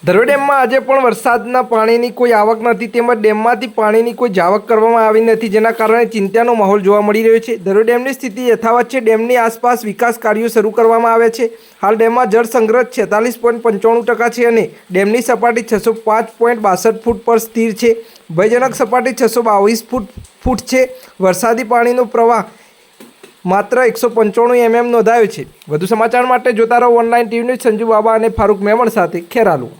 ધરોઈ ડેમમાં આજે પણ વરસાદના પાણીની કોઈ આવક નથી તેમજ ડેમમાંથી પાણીની કોઈ જાવક કરવામાં આવી નથી, જેના કારણે ચિંતાનો માહોલ જોવા મળી રહ્યો છે। ધરોઈ ડેમની સ્થિતિ યથાવત છે। ડેમની આસપાસ વિકાસ કાર્યો શરૂ કરવામાં આવ્યા છે। હાલ ડેમમાં જળ સંગ્રહ 46.95% છે અને ડેમની સપાટી 605.62 ફૂટ પર સ્થિર છે। ભયજનક સપાટી 622 ફૂટ છે। વરસાદી પાણીનો પ્રવાહ માત્ર 195 mm નોંધાયો છે। વધુ સમાચાર માટે જોતા રહો ઓનલાઈન ટીવી ન્યૂઝ। સંજુ બાબા અને ફારૂક મેમણ સાથે ખેરાલુ।